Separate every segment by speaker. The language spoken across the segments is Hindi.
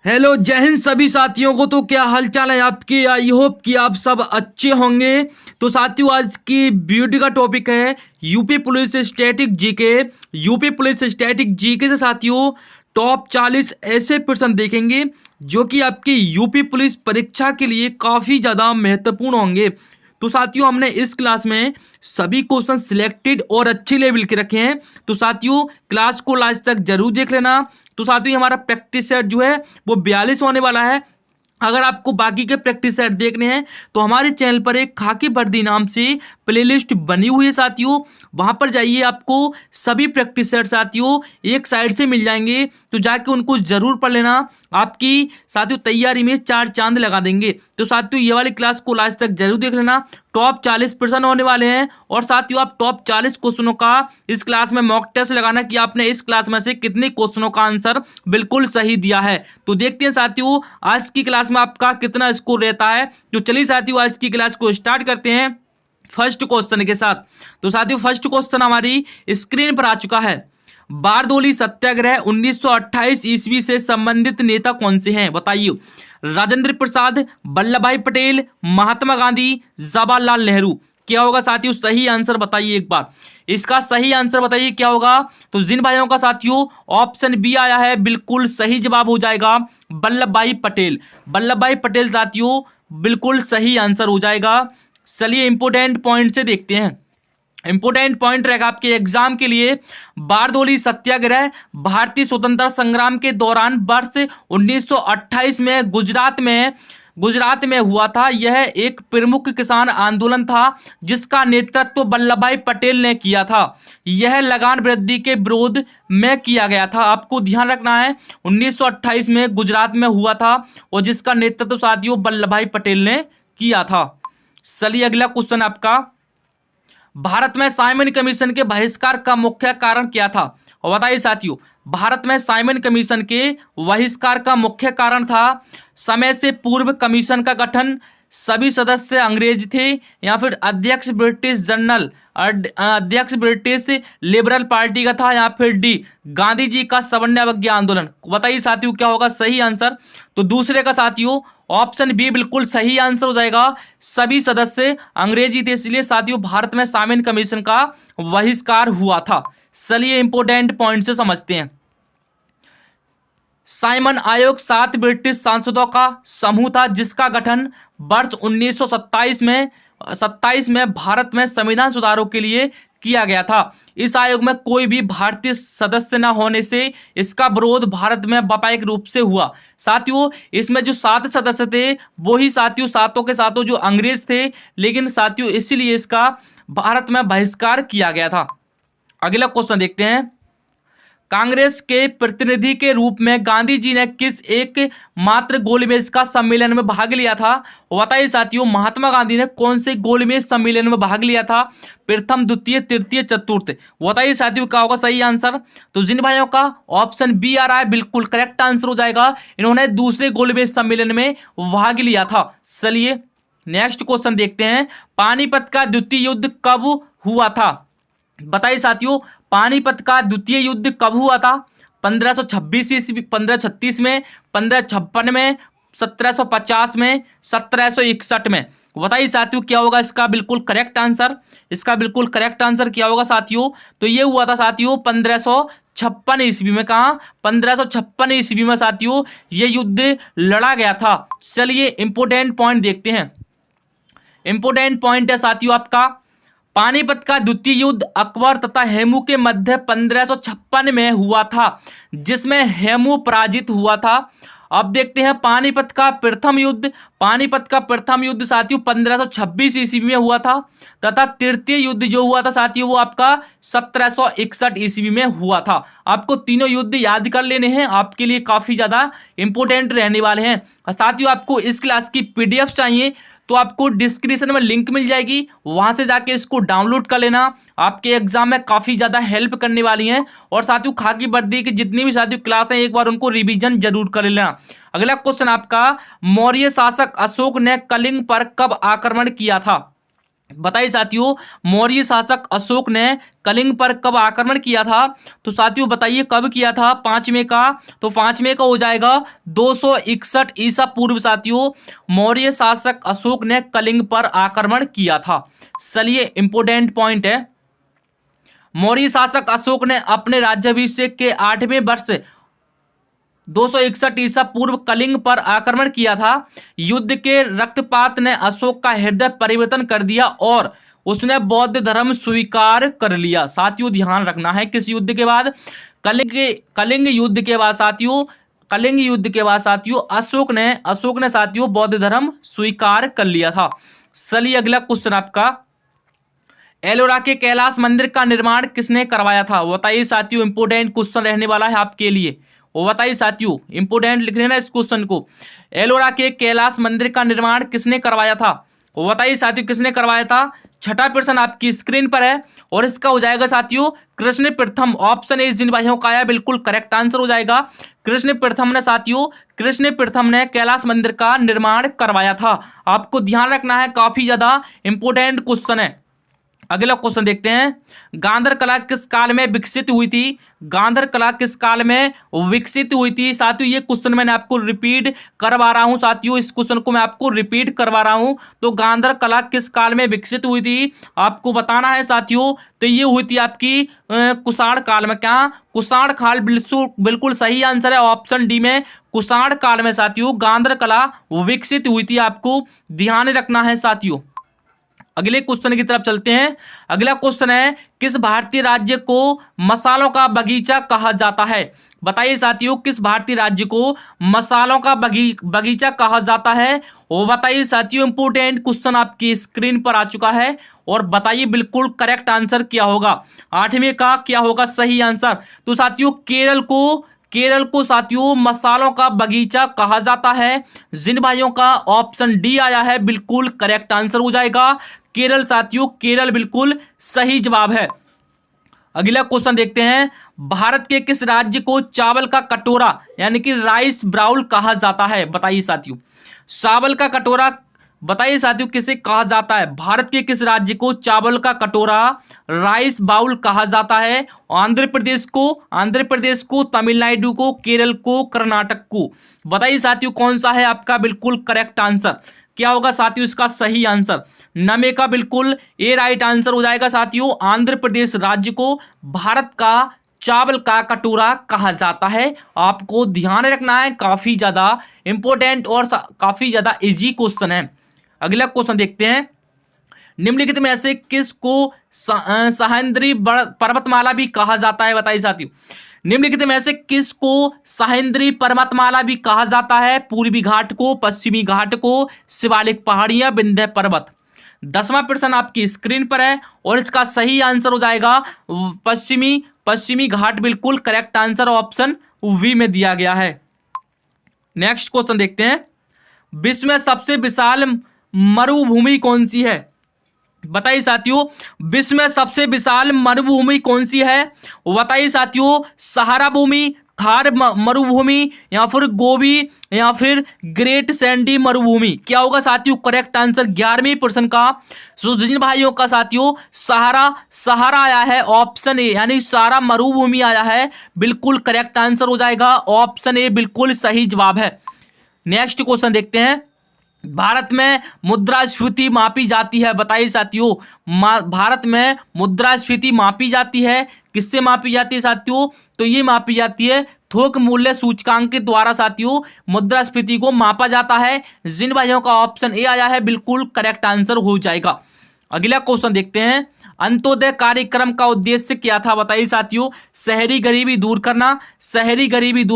Speaker 1: हेलो जय हिंद सभी साथियों को। तो क्या हालचाल है आपके। आई होप कि आप सब अच्छे होंगे। तो साथियों आज की वीडियो का टॉपिक है UP police static GK. UP police static GK से साथियों टॉप 40 ऐसे प्रश्न देखेंगे जो कि आपकी यूपी पुलिस परीक्षा के लिए काफ़ी ज़्यादा महत्वपूर्ण होंगे। तो साथियों हमने इस क्लास में सभी क्वेश्चन सिलेक्टेड और अच्छे लेवल के रखे हैं। तो साथियों क्लास को लास्ट तक जरूर देख लेना। तो साथियों हमारा प्रैक्टिस सेट जो है वो 42 होने वाला है। अगर आपको बाकी के प्रैक्टिस सेट देखने हैं तो हमारे चैनल पर एक खाकी वर्दी नाम से प्लेलिस्ट बनी हुई है साथियों, वहां पर जाइए। आपको सभी प्रैक्टिस सेट साथियों एक साइड से मिल जाएंगे, तो जाके उनको जरूर पढ़ लेना। आपकी साथियों तैयारी में चार चांद लगा देंगे। तो साथियों ये वाली क्लास को लास्ट तक जरूर देख लेना। टॉप 40 प्रश्न होने वाले हैं और साथियों आप टॉप 40 क्वेश्चनों का इस क्लास में मॉक टेस्ट लगाना कि आपने इस क्लास में से कितने क्वेश्चनों का आंसर बिल्कुल सही दिया है। तो देखते हैं साथियों आज की क्लास में आपका कितना स्कोर रहता है। तो चलिए साथियों आज की क्लास को स्टार्ट करते हैं फर्स्ट क्वेश्चन के साथ। तो साथियों फर्स्ट क्वेश्चन हमारी स्क्रीन पर आ चुका है। बारदोली सत्याग्रह 1928 ईस्वी से संबंधित नेता कौन से हैं बताइए। राजेंद्र प्रसाद, वल्लभ भाई पटेल, महात्मा गांधी, जवाहरलाल नेहरू। क्या होगा साथियों सही आंसर बताइए एक बार। इसका सही आंसर बताइए क्या होगा। तो जिन भाइयों का साथियों ऑप्शन बी आया है बिल्कुल सही जवाब हो जाएगा वल्लभ भाई पटेल। वल्लभ भाई पटेल साथियों बिल्कुल सही आंसर हो जाएगा। चलिए इंपोर्टेंट पॉइंट से देखते हैं। इंपोर्टेंट पॉइंट रहेगा आपके एग्जाम के लिए। बारदोली सत्याग्रह भारतीय स्वतंत्रता संग्राम के दौरान वर्ष 1928 में गुजरात में हुआ था। यह एक प्रमुख किसान आंदोलन था जिसका नेतृत्व वल्लभ भाई पटेल ने किया था। यह लगान वृद्धि के विरोध में किया गया था। आपको ध्यान रखना है 1928 में गुजरात में हुआ था और जिसका नेतृत्व साथियों वल्लभ भाई पटेल ने किया था। चलिए अगला क्वेश्चन आपका। भारत में साइमन कमीशन के बहिष्कार का मुख्य कारण क्या था। और बताइए साथियों भारत में साइमन कमीशन के बहिष्कार का मुख्य कारण था समय से पूर्व कमीशन का गठन, सभी सदस्य अंग्रेज थे, या फिर अध्यक्ष ब्रिटिश लिबरल पार्टी का था, या फिर डी गांधी जी का सवर्ण अवज्ञा आंदोलन। बताइए साथियों क्या होगा सही आंसर। तो दूसरे का साथियों ऑप्शन बी बिल्कुल सही आंसर हो जाएगा। सभी सदस्य अंग्रेजी थे इसलिए साथियों भारत में साइमन कमीशन का बहिष्कार हुआ था। चलिए इंपोर्टेंट पॉइंट से समझते हैं। साइमन आयोग 7 ब्रिटिश सांसदों का समूह था जिसका गठन वर्ष 1927 में भारत में संविधान सुधारों के लिए किया गया था। इस आयोग में कोई भी भारतीय सदस्य न होने से इसका विरोध भारत में व्यापक रूप से हुआ। साथियों इसमें जो 7 सदस्य थे वो ही साथियों सातों के सातों जो अंग्रेज थे, लेकिन साथियों इसीलिए इसका भारत में बहिष्कार किया गया था। अगला क्वेश्चन देखते हैं। कांग्रेस के प्रतिनिधि के रूप में गांधी जी ने किस एक मात्र गोलमेज का सम्मेलन में भाग लिया था। बताइए साथियों महात्मा गांधी ने कौन से गोलमेज सम्मेलन में भाग लिया था। प्रथम, द्वितीय, तृतीय, चतुर्थ। बताइए साथियों क्या होगा सही आंसर। तो जिन भाइयों का ऑप्शन बी आ रहा है बिल्कुल करेक्ट आंसर हो जाएगा। इन्होंने दूसरे गोलमेज सम्मेलन में भाग लिया था। चलिए नेक्स्ट क्वेश्चन देखते हैं। पानीपत का द्वितीय युद्ध कब हुआ था। बताइए साथियों पानीपत का द्वितीय युद्ध कब हुआ था। 1526 ईस्वी, 1536 में, 1556 में, 1750 में, 1761 में। बताइए साथियों क्या होगा इसका बिल्कुल करेक्ट आंसर। इसका बिल्कुल करेक्ट आंसर क्या होगा साथियों। तो ये हुआ था साथियों 1556 ईस्वी में। कहा 1556 ईस्वी में साथियों ये युद्ध लड़ा गया था। चलिए इंपोर्टेंट पॉइंट देखते हैं। इंपोर्टेंट पॉइंट है साथियों आपका पानीपत का द्वितीय युद्ध अकबर तथा हेमू के मध्य 1556 में हुआ था जिसमें हेमू पराजित हुआ था। अब देखते हैं पानीपत का प्रथम युद्ध। पानीपत का प्रथम युद्ध साथियों 1526 ईस्वी में हुआ था तथा तृतीय युद्ध जो हुआ था साथियों वो आपका 1761 ईस्वी में हुआ था। आपको तीनों युद्ध याद कर लेने हैं, आपके लिए काफी ज्यादा इंपोर्टेंट रहने वाले हैं। साथियों आपको इस क्लास की पीडीएफ चाहिए तो आपको डिस्क्रिप्शन में लिंक मिल जाएगी, वहां से जाके इसको डाउनलोड कर लेना। आपके एग्जाम में काफी ज्यादा हेल्प करने वाली हैं। और साथियों खाकी वर्दी की जितनी भी साथियों क्लास हैं एक बार उनको रिवीजन जरूर कर लेना। अगला क्वेश्चन आपका मौर्य शासक अशोक ने कलिंग पर कब आक्रमण किया था। बताइए साथियों, मौर्य शासक अशोक ने कलिंग पर कब आक्रमण किया था? तो साथियों बताइए कब किया था? 5 मई का। तो 5 मई का हो जाएगा 261 ईसा पूर्व। साथियों मौर्य शासक अशोक ने कलिंग पर आक्रमण किया था। चलिए इंपोर्टेंट पॉइंट है, मौर्य शासक अशोक ने अपने राज्याभिषेक के 8वें वर्ष 261 ईसा पूर्व कलिंग पर आक्रमण किया था। युद्ध के रक्तपात ने अशोक का हृदय परिवर्तन कर दिया और उसने बौद्ध धर्म स्वीकार कर लिया। साथियों ध्यान रखना है, किस युद्ध के बाद? कलिंग युद्ध के बाद साथियों, कलिंग युद्ध के बाद साथियों अशोक ने साथियों बौद्ध धर्म स्वीकार कर लिया था। चलिए अगला क्वेश्चन आपका, एलोरा के कैलाश मंदिर का निर्माण किसने करवाया था? वो बताइए साथियों, इंपोर्टेंट क्वेश्चन रहने वाला है आपके लिए। वो बताइए साथियों, इंपोर्टेंट लिख लेना इस क्वेश्चन को। एलोरा के कैलाश मंदिर का निर्माण किसने करवाया था? वो बताइए साथियों, किसने करवाया था? छठा प्रश्न आपकी स्क्रीन पर है और इसका हो जाएगा साथियों कृष्ण प्रथम। ऑप्शन ए जिन भाइयों का आया बिल्कुल करेक्ट आंसर हो जाएगा। कृष्ण प्रथम ने साथियों, कृष्ण प्रथम ने कैलाश मंदिर का निर्माण करवाया था। आपको ध्यान रखना है, काफी ज्यादा इंपोर्टेंट क्वेश्चन है। अगला क्वेश्चन देखते हैं, गांधार कला किस काल में विकसित हुई थी? गांधार कला किस काल में विकसित हुई थी? साथियों ये क्वेश्चन मैंने आपको रिपीट करवा रहा हूं। साथियों इस क्वेश्चन को मैं आपको रिपीट करवा रहा हूं। तो गांधार कला किस काल में विकसित हुई थी आपको बताना है साथियों। तो ये हुई थी आपकी कुषाण काल में। क्या? कुषाण काल बिल्कुल सही आंसर है ऑप्शन डी में। कुषाण काल में साथियों गांधार कला विकसित हुई थी, आपको ध्यान रखना है साथियों। अगले क्वेश्चन की तरफ चलते हैं। अगला क्वेश्चन है, किस भारतीय राज्य को मसालों का बगीचा कहा जाता है? बताइए साथियों, किस भारतीय राज्य को मसालों का बगीचा कहा जाता है? वो बताइए साथियों, इंपोर्टेंट क्वेश्चन आपकी स्क्रीन पर आ चुका है और बताइए बिल्कुल करेक्ट आंसर क्या होगा। 8वें का क्या होगा सही आंसर? तो साथियों केरल को साथियों मसालों का बगीचा कहा जाता है। जिन भाइयों का ऑप्शन डी आया है बिल्कुल करेक्ट आंसर हो जाएगा केरल। साथियों केरल बिल्कुल सही जवाब है। अगला क्वेश्चन देखते हैं, भारत के किस राज्य को चावल का कटोरा यानी कि राइस बाउल कहा जाता है? बताइए साथियों, चावल का कटोरा बताइए साथियों किसे कहा जाता है? भारत के किस राज्य को चावल का कटोरा राइस बाउल कहा जाता है? आंध्र प्रदेश को, तमिलनाडु को, केरल को, कर्नाटक को। बताइए साथियों कौन सा है आपका बिल्कुल करेक्ट आंसर? क्या होगा साथियों इसका सही आंसर? नमे का बिल्कुल ए राइट आंसर हो जाएगा साथियों। आंध्र प्रदेश राज्य को भारत का चावल का कटोरा कहा जाता है। आपको ध्यान रखना है, काफी ज्यादा इंपॉर्टेंट और काफी ज्यादा इजी क्वेश्चन है। अगला क्वेश्चन देखते हैं, निम्नलिखित में से किसको सह्याद्री पर्वतमाला भी कहा जाता है? बताइए साथियों, निम्नलिखित में से किसको सह्याद्री पर्वतमाला भी कहा जाता है? पूर्वी घाट को, पश्चिमी घाट को, शिवालिक पहाड़ियां, विंध्य पर्वत। 10वां प्रश्न आपकी स्क्रीन पर है और इसका सही आंसर हो जाएगा पश्चिमी घाट। बिल्कुल करेक्ट आंसर ऑप्शन वी में दिया गया है। नेक्स्ट क्वेश्चन देखते हैं, विश्व में सबसे विशाल मरुभूमि कौन सी है? बताइए साथियों, विश्व में सबसे विशाल मरुभूमि कौन सी है? बताइए साथियों, सहारा भूमि, थार मरुभूमि, या फिर गोबी, या फिर ग्रेट सैंडी मरुभूमि। क्या होगा साथियों करेक्ट आंसर 11वें प्रश्न का? जिन भाइयों का साथियों सहारा आया है ऑप्शन ए यानी सहारा मरुभूमि आया है, बिल्कुल करेक्ट आंसर हो जाएगा ऑप्शन ए, बिल्कुल सही जवाब है। नेक्स्ट क्वेश्चन देखते हैं, भारत में मुद्रास्फीति मापी जाती है। बताइए साथियों, भारत में मुद्रास्फीति मापी जाती है, किससे मापी जाती है साथियों? तो ये मापी जाती है थोक मूल्य सूचकांक के द्वारा साथियों मुद्रास्फीति को मापा जाता है। जिन भाइयों का ऑप्शन ए आया है बिल्कुल करेक्ट आंसर हो जाएगा। अगला क्वेश्चन देखते हैं, अंत्योदय कार्यक्रम का उद्देश्य क्या था? बताइए साथियों, शहरी गरीबी दूर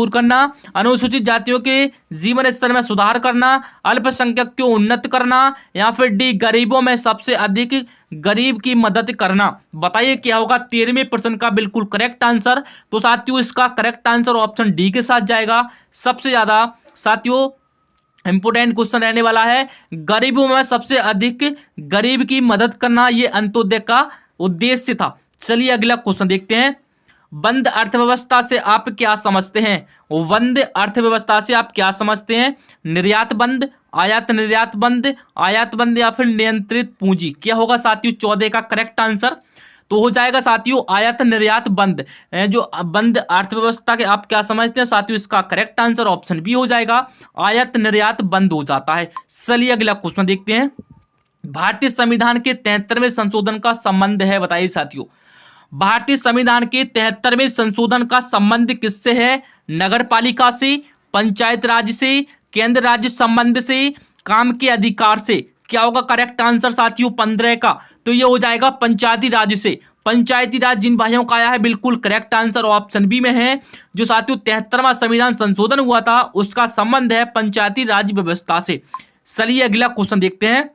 Speaker 1: करना, अनुसूचित जातियों के जीवन स्तर में सुधार करना, अल्पसंख्यक को उन्नत करना, या फिर डी गरीबों में सबसे अधिक गरीब की मदद करना। बताइए क्या होगा 13वें प्रश्न का बिल्कुल करेक्ट आंसर? तो साथियों इसका करेक्ट आंसर ऑप्शन डी के साथ जाएगा। सबसे ज्यादा साथियों इंपोर्टेंट क्वेश्चन रहने वाला है, गरीबों में सबसे अधिक गरीब की मदद करना, ये अंत्योदय का उद्देश्य था। चलिए अगला क्वेश्चन देखते हैं, बंद अर्थव्यवस्था से आप क्या समझते हैं? बंद अर्थव्यवस्था से आप क्या समझते हैं? निर्यात बंद, आयात बंद या फिर नियंत्रित पूंजी? क्या होगा साथियों 14 का करेक्ट आंसर? तो हो जाएगा साथियों आयात निर्यात बंद। जो बंद अर्थव्यवस्था के आप क्या समझते हैं साथियों? इसका करेक्ट आंसर ऑप्शन बी हो जाएगा, आयात निर्यात बंद हो जाता है। चलिए अगला क्वेश्चन देखते हैं। भारतीय संविधान के 73वें संशोधन का संबंध है, बताइए साथियों। भारतीय संविधान के 73वें संशोधन का संबंध किससे है? नगर पालिका से, पंचायत राज से, केंद्र राज्य संबंध से, काम के अधिकार से? क्या होगा करेक्ट आंसर साथियों 15 का? तो ये हो जाएगा पंचायती राज से। पंचायती राज जिन भाइयों का आया है बिल्कुल करेक्ट आंसर ऑप्शन बी में है। जो साथियों 73वां संविधान संशोधन हुआ था उसका संबंध है पंचायती राज व्यवस्था से। चलिए अगला क्वेश्चन देखते हैं।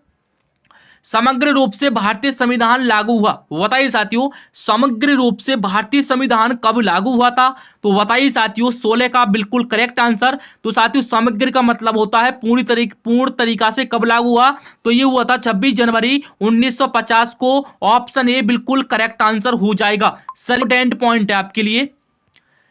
Speaker 1: समग्र रूप से भारतीय संविधान लागू हुआ, बताइए साथियों समग्र रूप से भारतीय संविधान कब लागू हुआ था? तो बताइए साथियों 16 का बिल्कुल करेक्ट आंसर। तो साथियों समग्र का मतलब होता है पूर्ण तरीका से कब लागू हुआ? तो ये हुआ था 26 जनवरी 1950 को। ऑप्शन ए बिल्कुल करेक्ट आंसर हो जाएगा। इम्पोर्टेंट पॉइंट है आपके लिए।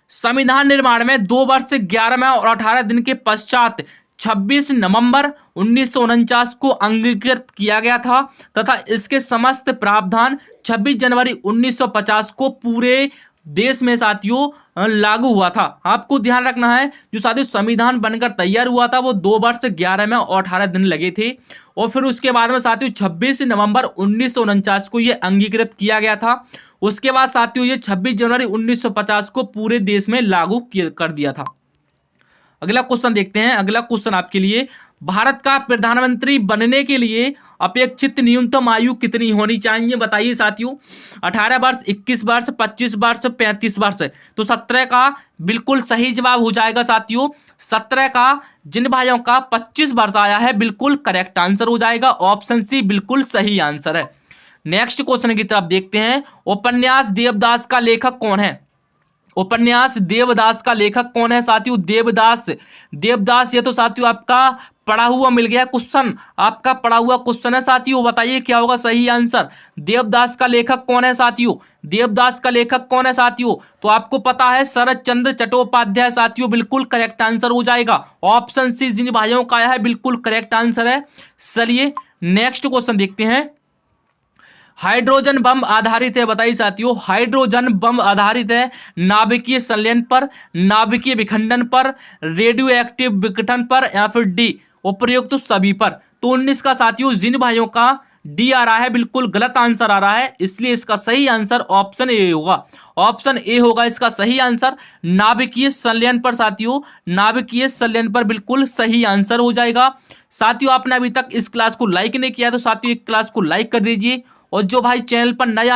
Speaker 1: संविधान निर्माण में 2 वर्ष 11 माह और 18 दिन के पश्चात 26 नवंबर 1949 को अंगीकृत किया गया था तथा इसके समस्त प्रावधान 26 जनवरी 1950 को पूरे देश में साथियों लागू हुआ था। आपको ध्यान रखना है जो साथियों संविधान बनकर तैयार हुआ था वो 2 वर्ष 11 माह और 18 दिन लगे थे और फिर उसके बाद में साथियों 26 नवंबर 1949 को ये अंगीकृत किया गया था। उसके बाद साथियों ये 26 जनवरी 1950 को पूरे देश में लागू कर दिया था। अगला क्वेश्चन देखते हैं। अगला क्वेश्चन आपके लिए, भारत का प्रधानमंत्री बनने के लिए अपेक्षित न्यूनतम आयु कितनी होनी चाहिए? बताइए साथियों 18 वर्ष, 21 वर्ष, 25 वर्ष, 35 वर्ष? तो 17 का बिल्कुल सही जवाब हो जाएगा साथियों। 17 का जिन भाइयों का 25 वर्ष आया है बिल्कुल करेक्ट आंसर हो जाएगा। ऑप्शन सी बिल्कुल सही आंसर है। नेक्स्ट क्वेश्चन की तरफ देखते हैं। उपन्यास देवदास का लेखक कौन है? उपन्यास देवदास का लेखक कौन है साथियों? देवदास ये तो साथियों आपका पढ़ा हुआ मिल गया क्वेश्चन, आपका पढ़ा हुआ क्वेश्चन है साथियों। बताइए क्या होगा सही आंसर? देवदास का लेखक कौन है साथियों? देवदास का लेखक कौन है साथियों? तो आपको पता है शरद चंद्र चट्टोपाध्याय साथियों बिल्कुल करेक्ट आंसर हो जाएगा। ऑप्शन सी जिन भाइयों का आया है बिल्कुल करेक्ट आंसर है। चलिए नेक्स्ट क्वेश्चन देखते हैं। हाइड्रोजन बम आधारित है, बताइए साथियों हाइड्रोजन बम आधारित है नाभिकीय संलयन पर, नाभिकीय विखंडन पर, रेडियो एक्टिव विघटन पर या फिर डी उपयुक्त तो सभी पर? तो 19 का साथियों जिन भाइयों का डी आ रहा है बिल्कुल गलत आंसर आ रहा है, इसलिए इसका सही आंसर ऑप्शन ए होगा। ऑप्शन ए होगा इसका सही आंसर। नाभिकीय संलयन पर साथियों, नाभिकीय संलयन पर बिल्कुल सही आंसर हो जाएगा। साथियों आपने अभी तक इस क्लास को लाइक नहीं किया तो साथियों एक क्लास को लाइक कर दीजिए और जो भाई चैनल पर नए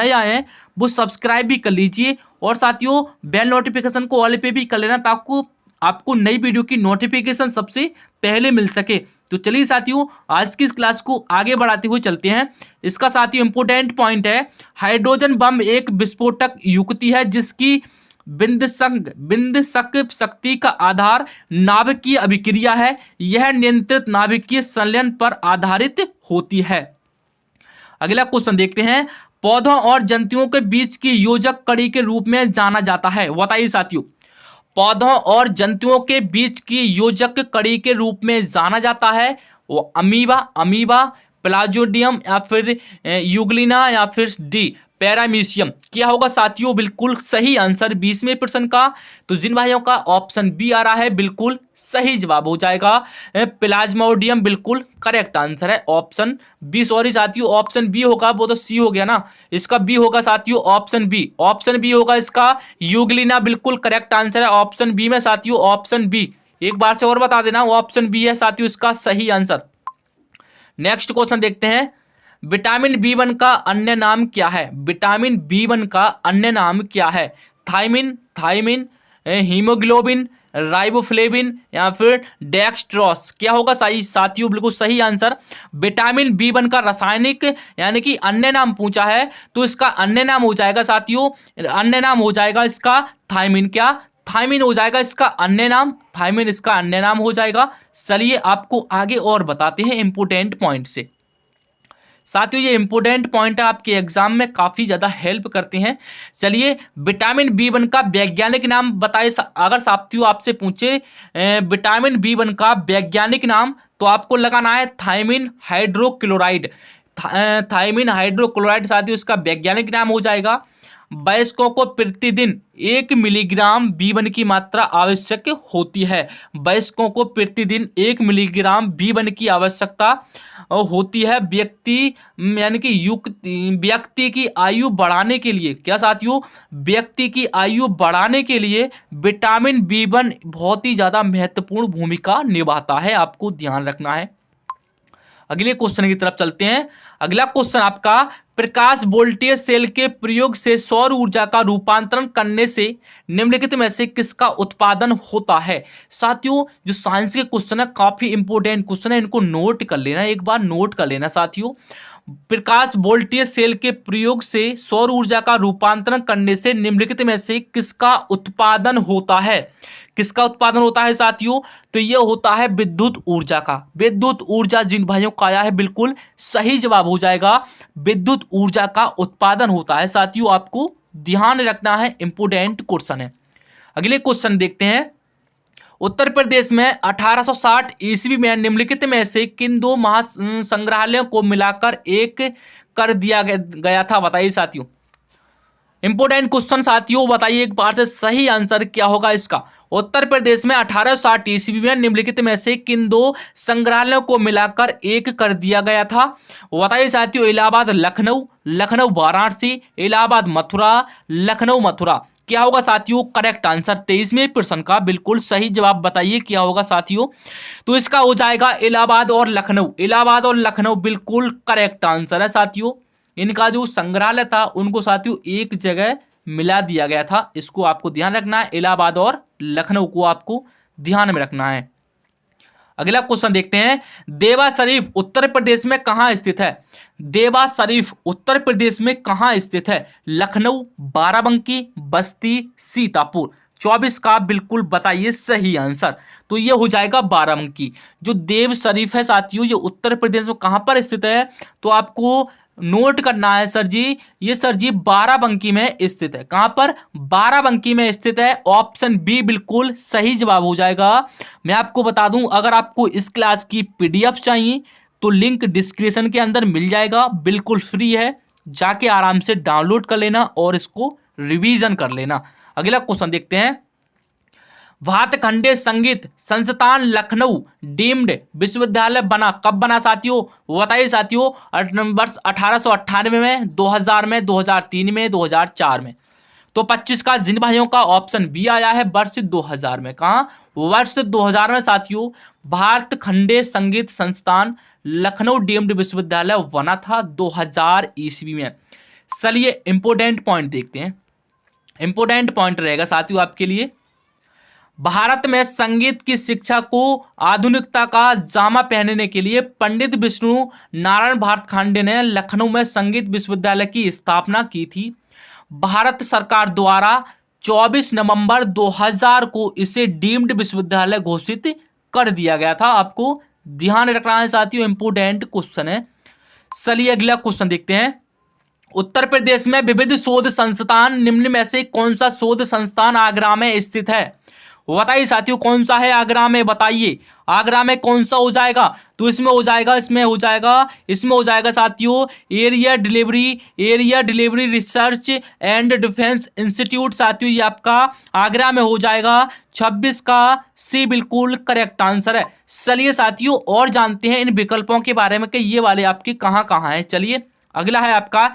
Speaker 1: आए हैं वो सब्सक्राइब भी कर लीजिए और साथियों बेल नोटिफिकेशन को ऑल पे भी कर लेना ताकि आपको नई वीडियो की नोटिफिकेशन सबसे पहले मिल सके। तो चलिए साथियों आज की इस क्लास को आगे बढ़ाते हुए चलते हैं। इसका साथियों इंपोर्टेंट पॉइंट है, हाइड्रोजन बम एक विस्फोटक युक्ति है जिसकी बिंदशक शक्ति का आधार नाभिकीय अभिक्रिया है। यह नियंत्रित नाभिकीय संलयन पर आधारित होती है। अगला क्वेश्चन देखते हैं। पौधों और जंतुओं के बीच की योजक कड़ी के रूप में जाना जाता है, बताइए साथियों पौधों और जंतुओं के बीच की योजक कड़ी के रूप में जाना जाता है वो अमीबा, प्लाज्मोडियम या फिर यूग्लिना या फिर डी पैरामीशियम? क्या होगा साथियों बिल्कुल सही आंसर 20वें प्रश्न का। तो जिन भाइयों का ऑप्शन बी आ रहा है बिल्कुल सही जवाब हो जाएगा। प्लाज्मोडियम बिल्कुल करेक्ट आंसर है ऑप्शन बी। सॉरी साथियों ऑप्शन बी होगा, वो तो सी हो गया ना, इसका बी होगा साथियों ऑप्शन बी होगा इसका। यूग्लिना बिल्कुल करेक्ट आंसर है ऑप्शन बी में साथियों, ऑप्शन बी। एक बार से और बता देना ऑप्शन बी है साथियों इसका सही आंसर। नेक्स्ट क्वेश्चन देखते हैं। विटामिन बी1 का अन्य नाम क्या है? विटामिन बी1 का अन्य नाम क्या है? थायमिन, हीमोग्लोबिन, राइबोफ्लेविन या फिर डेक्सट्रोस? क्या होगा सही साथियों बिल्कुल सही आंसर। विटामिन बी1 का रासायनिक यानी कि अन्य नाम पूछा है तो इसका अन्य नाम हो जाएगा साथियों, अन्य नाम हो जाएगा इसका थायमिन। क्या थायमिन हो जाएगा इसका अन्य नाम? थायमिन इसका अन्य नाम हो जाएगा। चलिए आपको आगे और बताते हैं इंपोर्टेंट पॉइंट से। साथियों ये इंपॉर्टेंट पॉइंट है, आपके एग्जाम में काफी ज्यादा हेल्प करते हैं। चलिए विटामिन बी1 का वैज्ञानिक नाम बताइए। अगर साथियों आपसे पूछे विटामिन बी1 का वैज्ञानिक नाम, तो आपको लगाना है थायमिन हाइड्रोक्लोराइड। थायमिन हाइड्रोक्लोराइड साथियों इसका वैज्ञानिक नाम हो जाएगा। वयस्कों को प्रतिदिन 1 मिलीग्राम बी1 की मात्रा आवश्यक होती है। वयस्कों को प्रतिदिन 1 मिलीग्राम बी1 की आवश्यकता होती है। व्यक्ति यानी कि व्यक्ति की आयु बढ़ाने के लिए, क्या साथियों, व्यक्ति की आयु बढ़ाने के लिए विटामिन बी1 बहुत ही ज़्यादा महत्वपूर्ण भूमिका निभाता है, आपको ध्यान रखना है। अगले क्वेश्चन की तरफ चलते हैं। अगला क्वेश्चन आपका, प्रकाश वोल्टेज सेल के प्रयोग से सौर ऊर्जा का रूपांतरण करने से निम्नलिखित में से किसका उत्पादन होता है। साथियों जो साइंस के क्वेश्चन है काफी इंपोर्टेंट क्वेश्चन है, इनको नोट कर लेना, एक बार नोट कर लेना साथियों। प्रकाश वोल्टेज सेल के प्रयोग से सौर ऊर्जा का रूपांतरण करने से निम्नलिखित में से किसका उत्पादन होता है। किसका उत्पादन होता है साथियों, तो यह होता है विद्युत ऊर्जा का। विद्युत ऊर्जा जिन भाइयों का आया है बिल्कुल सही जवाब हो जाएगा, विद्युत ऊर्जा का उत्पादन होता है साथियों, आपको ध्यान रखना है, इंपोर्टेंट क्वेश्चन है। अगले क्वेश्चन देखते हैं। उत्तर प्रदेश में 1860 ईस्वी में निम्नलिखित में से किन दो महासंग्रहालयों को मिलाकर एक कर दिया गया था, बताइए साथियों। इंपोर्टेंट क्वेश्चन साथियों, बताइए एक बार से सही आंसर क्या होगा इसका। उत्तर प्रदेश में 1860 ईस्वी में निम्नलिखित में से किन दो संग्रहालयों को मिलाकर एक कर दिया गया था, बताइए साथियों। इलाहाबाद लखनऊ, लखनऊ वाराणसी, इलाहाबाद मथुरा, लखनऊ मथुरा। क्या होगा साथियों करेक्ट आंसर 23वें प्रश्न का बिल्कुल सही जवाब बताइए क्या होगा साथियों। तो इसका हो जाएगा इलाहाबाद और लखनऊ। इलाहाबाद और लखनऊ बिल्कुल करेक्ट आंसर है साथियों। इनका जो संग्रहालय था उनको साथियों एक जगह मिला दिया गया था, इसको आपको ध्यान रखना है। इलाहाबाद और लखनऊ को आपको ध्यान में रखना है। अगला क्वेश्चन देखते हैं। देवा शरीफ उत्तर प्रदेश में कहां स्थित है। देवा शरीफ उत्तर प्रदेश में कहां स्थित है। लखनऊ, बाराबंकी, बस्ती, सीतापुर। 24 का बिल्कुल बताइए सही आंसर। तो ये हो जाएगा बाराबंकी। जो देव शरीफ है साथियों ये उत्तर प्रदेश में कहां पर स्थित है, तो आपको नोट करना है सर जी, ये सर जी बाराबंकी में स्थित है। कहां पर, बाराबंकी में स्थित है। ऑप्शन बी बिल्कुल सही जवाब हो जाएगा। मैं आपको बता दूं अगर आपको इस क्लास की पीडीएफ चाहिए तो लिंक डिस्क्रिप्शन के अंदर मिल जाएगा, बिल्कुल फ्री है, जाके आराम से डाउनलोड कर लेना और इसको रिवीजन कर लेना। अगला क्वेश्चन देखते हैं। भातखंडे संगीत संस्थान लखनऊ डीम्ड विश्वविद्यालय बना कब बना साथियों, बताइए साथियों। वर्ष 1898 में, 2000 में, 2003 में, 2004 में। तो 25 का जिन भाइयों का ऑप्शन बी आया है वर्ष 2000 में। कहाँ, वर्ष 2000 में साथियों भातखंडे संगीत संस्थान लखनऊ डीम्ड विश्वविद्यालय बना था 2000 ईस्वी में। चलिए इंपोर्टेंट पॉइंट देखते हैं। इंपोर्टेंट पॉइंट रहेगा साथियों आपके लिए। भारत में संगीत की शिक्षा को आधुनिकता का जामा पहनने के लिए पंडित विष्णु नारायण भातखंडे ने लखनऊ में संगीत विश्वविद्यालय की स्थापना की थी। भारत सरकार द्वारा 24 नवंबर 2000 को इसे डीम्ड विश्वविद्यालय घोषित कर दिया गया था। आपको ध्यान रखना है साथियों, इंपोर्टेंट क्वेश्चन है। चलिए अगला क्वेश्चन देखते हैं। उत्तर प्रदेश में विविध शोध संस्थान निम्न में से कौन सा शोध संस्थान आगरा में स्थित है, बताइए साथियों। कौन सा है आगरा में, बताइए आगरा में कौन सा हो जाएगा। तो इसमें हो जाएगा साथियों area delivery research and defence institute. साथियों ये आपका आगरा में हो जाएगा। 26 का सी बिल्कुल करेक्ट आंसर है। चलिए साथियों और जानते हैं इन विकल्पों के बारे में कि ये वाले आपके कहाँ कहाँ हैं। चलिए अगला है आपका,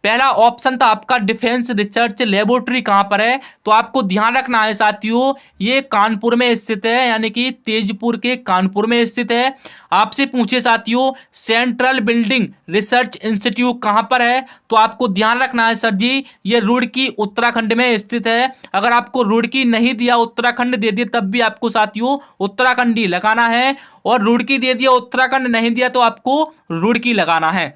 Speaker 1: पहला ऑप्शन था आपका डिफेंस रिसर्च लेबोरेटरी कहां पर है, तो आपको ध्यान रखना है साथियों ये कानपुर में स्थित है, यानी कि तेजपुर के कानपुर में स्थित है। आपसे पूछे साथियों सेंट्रल बिल्डिंग रिसर्च इंस्टीट्यूट कहां पर है, तो आपको ध्यान रखना है सर जी ये रुड़की उत्तराखंड में स्थित है। अगर आपको रुड़की नहीं दिया उत्तराखंड दे दिया तब भी आपको साथियों उत्तराखंड ही लगाना है, और रुड़की दे दिया उत्तराखंड नहीं दिया तो आपको रुड़की लगाना है।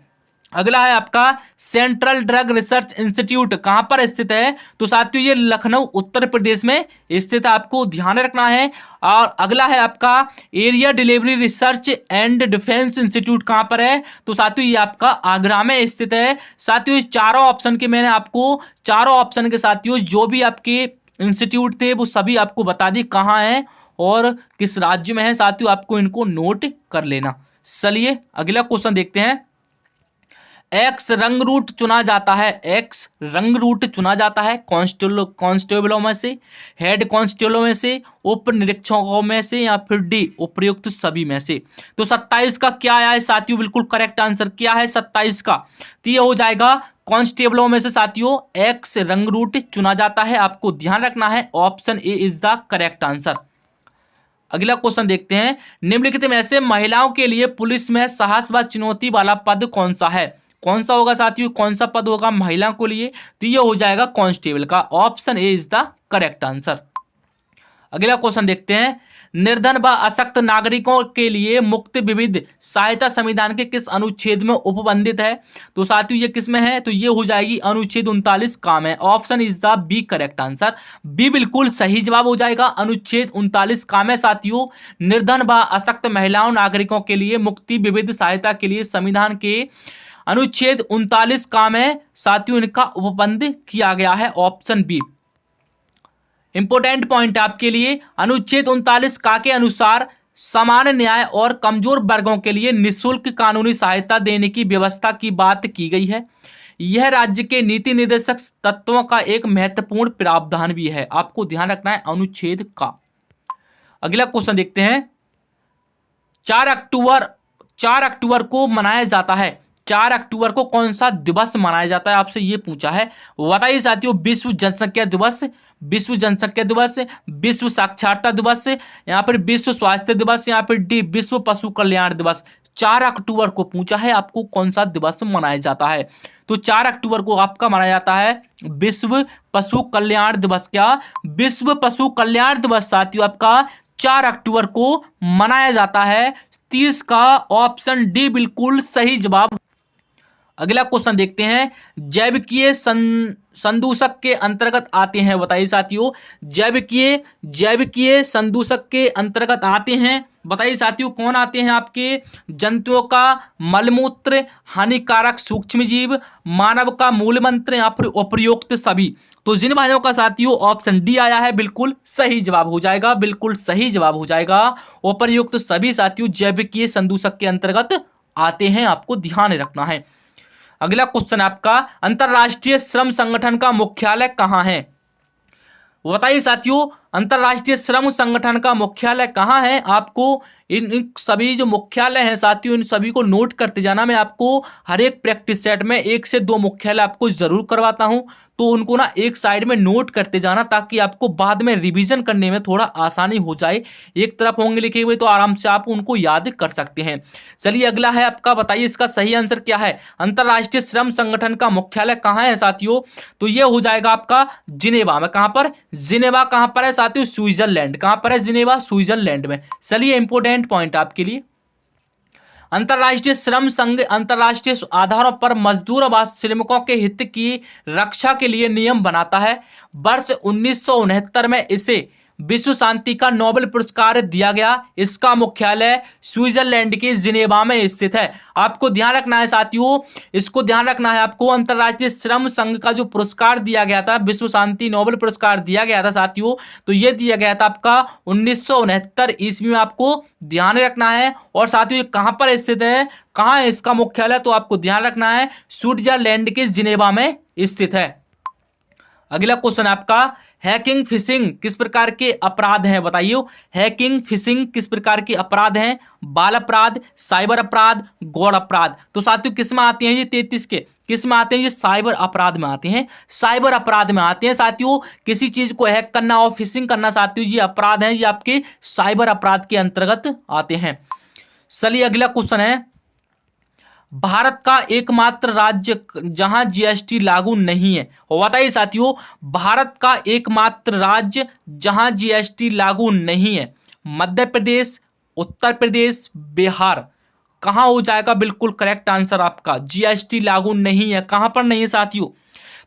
Speaker 1: अगला है आपका सेंट्रल ड्रग रिसर्च इंस्टीट्यूट, कहां पर स्थित है? तो साथियों ये लखनऊ उत्तर प्रदेश में स्थित है, आपको ध्यान रखना है। और अगला है आपका area delivery research and defence institute, कहां पर है? तो साथियों ये आपका आगरा में स्थित है। साथियों चारों ऑप्शन के मैंने आपको चारों ऑप्शन के साथियों जो भी आपके इंस्टीट्यूट थे वो सभी आपको बता दी कहाँ है और किस राज्य में है। साथियों आपको इनको नोट कर लेना। चलिए अगला क्वेश्चन देखते हैं। एक्स रंग रूट चुना जाता है, एक्स रंग रूट चुना जाता है कांस्टेबलों में से, हेड कांस्टेबलों में से, उप निरीक्षकों में से, या फिर डी उपयुक्त सभी में से। तो 27 का क्या आया है साथियों? बिल्कुल करेक्ट आंसर क्या है 27 का? तो ये हो जाएगा कांस्टेबलों में से साथियों एक्स रंग रूट चुना जाता है, आपको ध्यान रखना है। Option A is the correct answer. अगला क्वेश्चन देखते हैं। निम्नलिखित में से महिलाओं के लिए पुलिस में साहस व चुनौती वाला पद कौन सा है? कौन सा होगा साथियों? कौन सा पद होगा महिलाओं के लिए? तो ये हो जाएगा कांस्टेबल का। Option A is the correct answer. अगला क्वेश्चन देखते हैं। निर्धन व अशक्त नागरिकों के लिए मुक्त विविध सहायता संविधान के किस अनुच्छेद में उपबंधित है? तो साथियों ये किस में है? तो ये हो जाएगी अनुच्छेद 39 का में। Option is the B correct answer. B बिल्कुल सही जवाब हो जाएगा। अनुच्छेद 39 का में साथियों निर्धन व अशक्त महिलाओं नागरिकों के लिए मुक्ति विविध सहायता के लिए संविधान के अनुच्छेद 39 का में साथियों इनका उपबंध किया गया है। ऑप्शन बी इंपोर्टेंट पॉइंट आपके लिए। अनुच्छेद 39 का के अनुसार समान न्याय और कमजोर वर्गों के लिए निःशुल्क कानूनी सहायता देने की व्यवस्था की बात की गई है। यह राज्य के नीति निर्देशक तत्वों का एक महत्वपूर्ण प्रावधान भी है, आपको ध्यान रखना है अनुच्छेद का। अगला क्वेश्चन देखते हैं। 4 अक्टूबर को मनाया जाता है, 4 अक्टूबर को कौन सा दिवस मनाया जाता है? आपसे ये पूछा है, बताइए साथियों। विश्व जनसंख्या दिवस, विश्व जनसंख्या दिवस, विश्व साक्षरता दिवस, यहाँ पर विश्व स्वास्थ्य दिवस, यहाँ पर डी विश्व पशु कल्याण दिवस। 4 अक्टूबर को पूछा है आपको कौन सा दिवस मनाया जाता है? तो 4 अक्टूबर को आपका मनाया जाता है विश्व पशु कल्याण दिवस। क्या? विश्व पशु कल्याण दिवस साथियों आपका 4 अक्टूबर को मनाया जाता है। 30 का ऑप्शन डी बिल्कुल सही जवाब। अगला क्वेश्चन देखते हैं। जैविकीय संदूषक के अंतर्गत आते हैं, बताइए साथियों। जैविकीय संदूषक के अंतर्गत आते हैं, बताइए साथियों कौन आते हैं आपके? जंतुओं का मलमूत्र, हानिकारक सूक्ष्मजीव, मानव का मूल मंत्र, या फिर उपयुक्त सभी। तो जिन भाइयों का साथियों ऑप्शन डी आया है बिल्कुल सही जवाब हो जाएगा, बिल्कुल सही जवाब हो जाएगा। उपयुक्त सभी साथियों जैविकीय संदूषक के अंतर्गत आते हैं, आपको ध्यान रखना है। अगला क्वेश्चन आपका। अंतरराष्ट्रीय श्रम संगठन का मुख्यालय कहाँ है? बताइए साथियों अंतरराष्ट्रीय श्रम संगठन का मुख्यालय कहाँ है? आपको इन सभी जो मुख्यालय हैं साथियों इन सभी को नोट करते जाना। मैं आपको हर एक प्रैक्टिस सेट में 1 से 2 मुख्यालय आपको जरूर करवाता हूं, तो उनको ना एक साइड में नोट करते जाना ताकि आपको बाद में रिवीजन करने में थोड़ा आसानी हो जाए। एक तरफ होंगे लिखे हुए तो आराम से आप उनको याद कर सकते हैं। चलिए अगला है आपका, बताइए इसका सही आंसर क्या है? अंतरराष्ट्रीय श्रम संगठन का मुख्यालय कहाँ है साथियों? तो ये हो जाएगा आपका जिनेवा में। कहाँ पर? जिनेवा कहाँ पर है साथियों? स्विट्जरलैंड। कहाँ पर है? जिनेवा स्विट्जरलैंड में। चलिए इंपोर्टेंट पॉइंट आपके लिए। अंतरराष्ट्रीय श्रम संघ अंतरराष्ट्रीय आधारों पर मजदूर व श्रमिकों के हित की रक्षा के लिए नियम बनाता है। वर्ष 1969 में इसे विश्व शांति का नोबेल पुरस्कार दिया गया। इसका मुख्यालय स्विट्जरलैंड के जिनेवा में स्थित है। आपको ध्यान रखना है साथियों, इसको ध्यान रखना है आपको। अंतरराष्ट्रीय श्रम संघ का जो पुरस्कार दिया गया था, विश्व शांति नोबेल पुरस्कार दिया गया था साथियों, तो ये दिया गया था आपका 1969 ईस्वी में, आपको ध्यान रखना है। और साथियों ये कहां पर स्थित है, कहां है इसका मुख्यालय? तो आपको ध्यान रखना है स्विट्जरलैंड के जिनेवा में स्थित है। अगला क्वेश्चन आपका। हैकिंग फिशिंग किस प्रकार के अपराध हैं? बताइए हैकिंग फिशिंग किस प्रकार के अपराध हैं? बाल अपराध, साइबर अपराध, गौड़ अपराध। तो साथियों किस में आते हैं ये? 33 के किस में आते हैं? ये साइबर अपराध में आते हैं, साइबर अपराध में आते हैं साथियों। किसी चीज को हैक करना और फिशिंग करना साथियों ये अपराध है, ये आपके साइबर अपराध के अंतर्गत आते हैं। चलिए अगला क्वेश्चन है। भारत का एकमात्र राज्य जहां जीएसटी लागू नहीं है, बताइए साथियों भारत का एकमात्र राज्य जहां जीएसटी लागू नहीं है। मध्य प्रदेश, उत्तर प्रदेश, बिहार, कहाँ हो जाएगा बिल्कुल करेक्ट आंसर आपका? जीएसटी लागू नहीं है। कहाँ पर नहीं है साथियों?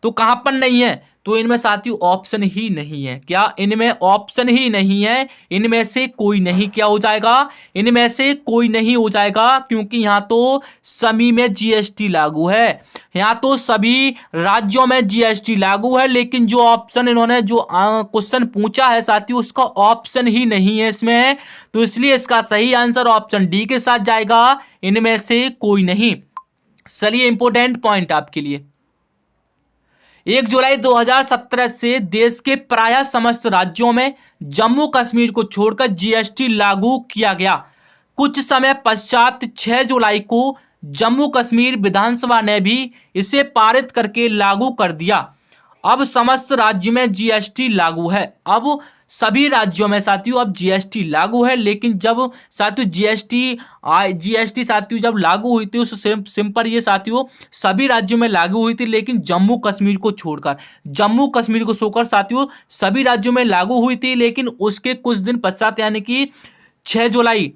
Speaker 1: तो कहाँ पर नहीं है? तो इनमें साथियों ऑप्शन ही नहीं है। क्या? इनमें ऑप्शन ही नहीं है। इनमें से कोई नहीं क्या हो जाएगा? इनमें से कोई नहीं हो जाएगा, क्योंकि यहाँ तो सभी में जीएसटी लागू है। यहाँ तो सभी राज्यों में जीएसटी लागू है, लेकिन जो ऑप्शन इन्होंने जो क्वेश्चन पूछा है साथियों, उसका ऑप्शन ही नहीं है इसमें। तो इसलिए इसका सही आंसर ऑप्शन डी के साथ जाएगा, इनमें से कोई नहीं। चलिए इंपोर्टेंट पॉइंट आपके लिए, 1 जुलाई 2017 से देश के प्राय समस्त राज्यों में जम्मू कश्मीर को छोड़कर जीएसटी लागू किया गया। कुछ समय पश्चात 6 जुलाई को जम्मू कश्मीर विधानसभा ने भी इसे पारित करके लागू कर दिया। अब समस्त राज्य में जीएसटी लागू है। अब सभी राज्यों में साथियों अब जीएसटी लागू है, लेकिन जब साथियों जीएसटी साथियों जब लागू हुई थी उस सिंपल ये साथियों सभी राज्यों में लागू हुई थी, लेकिन जम्मू कश्मीर को छोड़कर साथियों सभी राज्यों में लागू हुई थी। लेकिन उसके कुछ दिन पश्चात यानी कि 6 जुलाई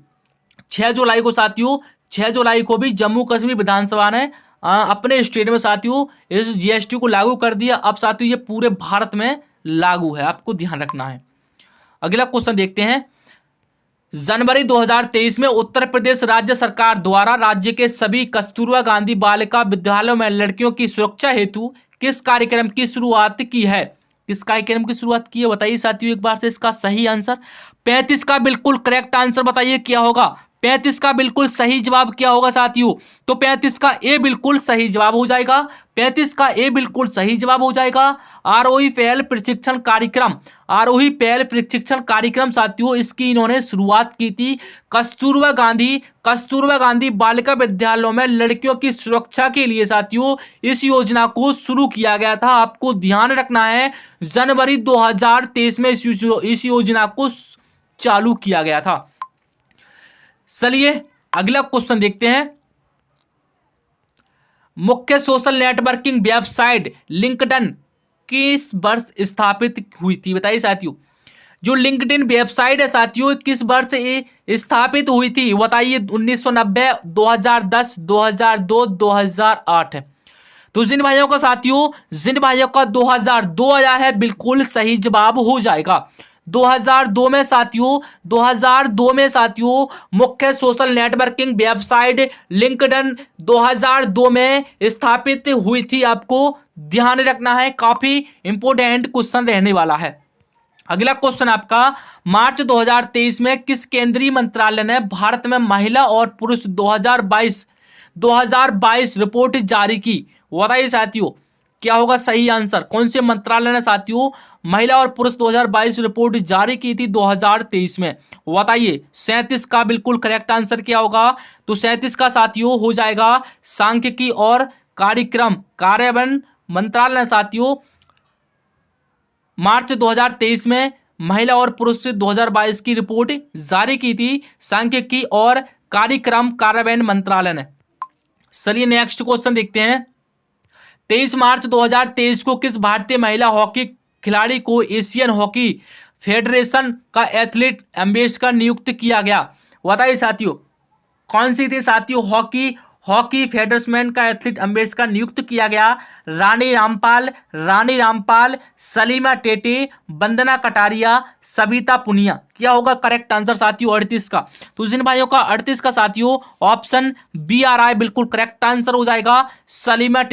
Speaker 1: को साथियों 6 जुलाई को भी जम्मू कश्मीर विधानसभा ने अपने स्टेट में साथियों इस जीएसटी को लागू कर दिया। अब साथियों ये पूरे भारत में लागू है, आपको ध्यान रखना है। अगला क्वेश्चन देखते हैं, जनवरी 2023 में उत्तर प्रदेश राज्य सरकार द्वारा राज्य के सभी कस्तूरबा गांधी बालिका विद्यालयों में लड़कियों की सुरक्षा हेतु किस कार्यक्रम की शुरुआत की है? किस कार्यक्रम की शुरुआत की है बताइए साथियों एक बार से इसका सही आंसर। 35 का बिल्कुल करेक्ट आंसर बताइए क्या होगा? 35 का बिल्कुल सही जवाब क्या होगा साथियों? तो 35 का ए बिल्कुल सही जवाब हो जाएगा। 35 का ए बिल्कुल सही जवाब हो जाएगा। आरोही पहल प्रशिक्षण कार्यक्रम साथियों इसकी इन्होंने शुरुआत की थी कस्तूरबा गांधी बालिका विद्यालयों में लड़कियों की सुरक्षा के लिए साथियों इस योजना को शुरू किया गया था। आपको ध्यान रखना है जनवरी 2023 में इस योजना को चालू किया गया था। चलिए अगला क्वेश्चन देखते हैं, मुख्य सोशल नेटवर्किंग वेबसाइट लिंक्डइन किस वर्ष स्थापित हुई थी? बताइए साथियों जो लिंक्डइन वेबसाइट है साथियों किस वर्ष स्थापित हुई थी? बताइए 1990, 2010, 2002, 2008। तो जिन भाइयों का 2002 आया है बिल्कुल सही जवाब हो जाएगा। 2002 में साथियों मुख्य सोशल नेटवर्किंग वेबसाइट लिंक्डइन 2002 में स्थापित हुई थी। आपको ध्यान रखना है, काफी इंपोर्टेंट क्वेश्चन रहने वाला है। अगला क्वेश्चन आपका, मार्च 2023 में किस केंद्रीय मंत्रालय ने भारत में महिला और पुरुष 2022 रिपोर्ट जारी की? बताइए साथियों क्या होगा सही आंसर? कौन से मंत्रालय ने साथियों महिला और पुरुष 2022 रिपोर्ट जारी की थी 2023 में? बताइए 37 का बिल्कुल करेक्ट आंसर क्या होगा? तो 37 का साथियों हो जाएगा सांख्यिकी और कार्यक्रम कार्यान्वयन मंत्रालय साथियों मार्च 2023 में महिला और पुरुष 2022 की रिपोर्ट जारी की थी सांख्यिकी और कार्यक्रम कार्यान्वयन मंत्रालय ने। चलिए नेक्स्ट क्वेश्चन देखते हैं, 23 मार्च 2023 को किस भारतीय महिला हॉकी खिलाड़ी को एशियन हॉकी फेडरेशन का एथलीट एम्बेसडर नियुक्त किया गया? बताइए साथियों कौन सी थी साथियों हॉकी फेडरेशन का एथलीट एम्बेसडर नियुक्त किया गया? रानी रामपाल, सलीमा टेटे, वंदना कटारिया, सविता पुनिया। क्या होगा करेक्ट आंसर साथियों 38 का? तो जिन भाइयों का 38 का साथियों ऑप्शन बी आ रहा है बिल्कुल करेक्ट आंसर हो जाएगा सलीमा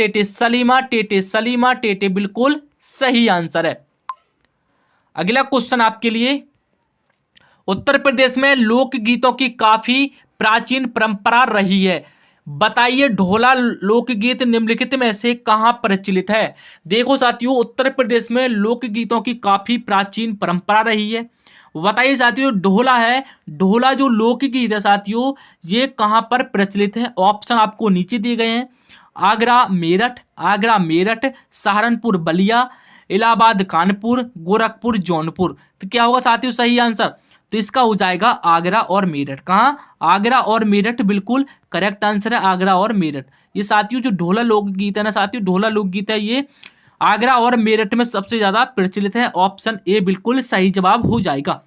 Speaker 1: टेटे बिल्कुल सही आंसर है। अगला क्वेश्चन आपके लिए, उत्तर प्रदेश में लोकगीतों की काफी प्राचीन परंपरा रही है, बताइए ढोला लोकगीत निम्नलिखित में से कहां प्रचलित है? देखो साथियों उत्तर प्रदेश में लोकगीतों की काफी प्राचीन परंपरा रही है। बताइए साथियों ढोला जो लोकगीत है साथियों ये कहां पर प्रचलित है? ऑप्शन आपको नीचे दिए गए हैं, आगरा मेरठ, सहारनपुर बलिया, इलाहाबाद कानपुर, गोरखपुर जौनपुर। तो क्या होगा साथियों सही आंसर? तो इसका हो जाएगा आगरा और मेरठ। कहाँ? आगरा और मेरठ बिल्कुल करेक्ट आंसर है, आगरा और मेरठ। ये साथियों जो ढोला लोकगीत है ना साथियों ढोला लोकगीत है ये आगरा और मेरठ में सबसे ज्यादा प्रचलित है। ऑप्शन ए बिल्कुल सही जवाब हो जाएगा।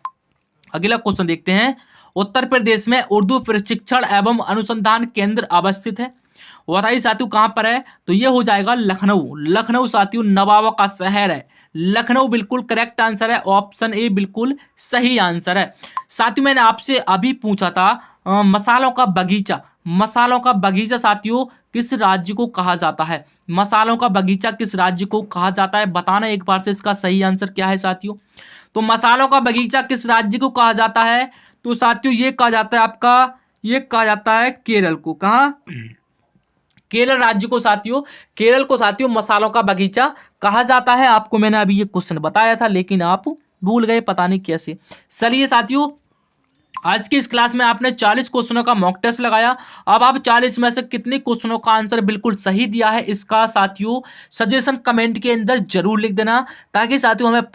Speaker 1: अगला क्वेश्चन देखते हैं। उत्तर प्रदेश में उर्दू प्रशिक्षण एवं अनुसंधान केंद्र अवस्थित है। बताइए साथियों कहाँ पर है, तो ये हो जाएगा लखनऊ। लखनऊ साथियों नवाबों का शहर है। लखनऊ बिल्कुल करेक्ट आंसर है, ऑप्शन ए बिल्कुल सही आंसर है। साथियों मैंने आपसे अभी पूछा था मसालों का बगीचा, मसालों का बगीचा साथियों किस राज्य को कहा जाता है? मसालों का बगीचा किस राज्य को कहा जाता है, बताना एक बार से इसका सही आंसर क्या है साथियों। तो मसालों का बगीचा किस राज्य को कहा जाता है, तो साथियों ये कहा जाता है आपका, ये कहा जाता है केरल को। कहाँ? केरल राज्य को साथियों, केरल को साथियों मसालों का बगीचा कहा जाता है। आपको मैंने अभी ये क्वेश्चन बताया था लेकिन आप भूल गए, पता नहीं कैसे। चलिए साथियों आज की इस क्लास में आपने 40 क्वेश्चनों का मॉक टेस्ट लगाया। अब आप 40 में से कितने क्वेश्चनों का आंसर बिल्कुल सही दिया है इसका साथियों सजेशन कमेंट के अंदर जरूर लिख देना, ताकि साथियों हमें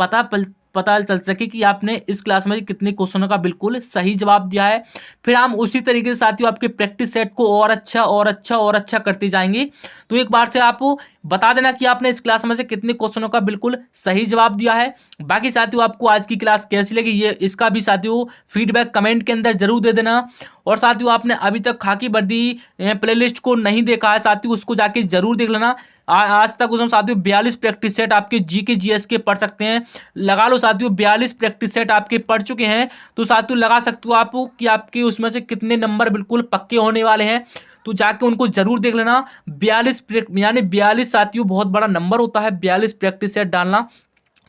Speaker 1: पता चल सके कि आपने इस क्लास में कितने क्वेश्चनों का बिल्कुल सही जवाब दिया है। फिर हम उसी तरीके से साथियों आपके प्रैक्टिस सेट को और अच्छा और अच्छा और अच्छा करते जाएंगे। तो एक बार से आप बता देना कि आपने इस क्लास में से कितने क्वेश्चनों का बिल्कुल सही जवाब दिया है। बाकी साथियों आपको आज की क्लास कैसी लगी ये इसका भी साथियों फीडबैक कमेंट के अंदर जरूर दे देना। और साथियों आपने अभी तक खाकी वर्दी प्लेलिस्ट को नहीं देखा है साथियों, उसको जाके जरूर देख लेना। आज तक उसमें साथियों 42 प्रैक्टिस सेट आपके जीके जीएस के पढ़ सकते हैं। लगा लो साथियों 42 प्रैक्टिस सेट आपके पढ़ चुके हैं, तो साथियों लगा सकते हो आप कि आपके उसमें से कितने नंबर बिल्कुल पक्के होने वाले हैं। तो जाके उनको जरूर देख लेना। 42 यानी 42 साथियों बहुत बड़ा नंबर होता है 42 प्रैक्टिस सेट डालना।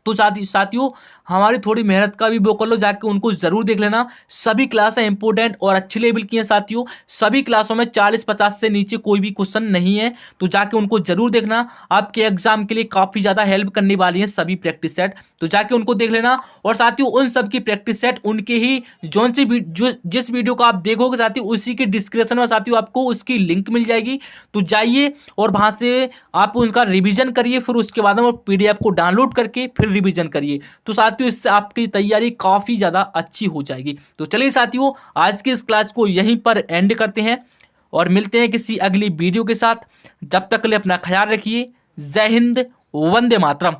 Speaker 1: तो साथियों हमारी थोड़ी मेहनत का भी वो कर लो, जाके उनको जरूर देख लेना। सभी क्लासें इंपोर्टेंट और अच्छे लेवल की हैं साथियों। सभी क्लासों में 40-50 से नीचे कोई भी क्वेश्चन नहीं है, तो जाके उनको जरूर देखना। आपके एग्जाम के लिए काफ़ी ज़्यादा हेल्प करने वाली हैं सभी प्रैक्टिस सेट, तो जाके उनको देख लेना। और साथियों उन सब की प्रैक्टिस सेट उनके ही जिस वीडियो को आप देखोगे साथियों उसी के डिस्क्रिप्शन में साथियों आपको उसकी लिंक मिल जाएगी। तो जाइए और वहाँ से आप उनका रिविजन करिए, फिर उसके बाद में PDF को डाउनलोड करके फिर रिवीजन करिए। तो साथियों इससे आपकी तैयारी काफ़ी ज़्यादा अच्छी हो जाएगी। तो चलिए साथियों आज की इस क्लास को यहीं पर एंड करते हैं और मिलते हैं किसी अगली वीडियो के साथ। जब तक के लिए अपना ख्याल रखिए। जय हिंद, वंदे मातरम।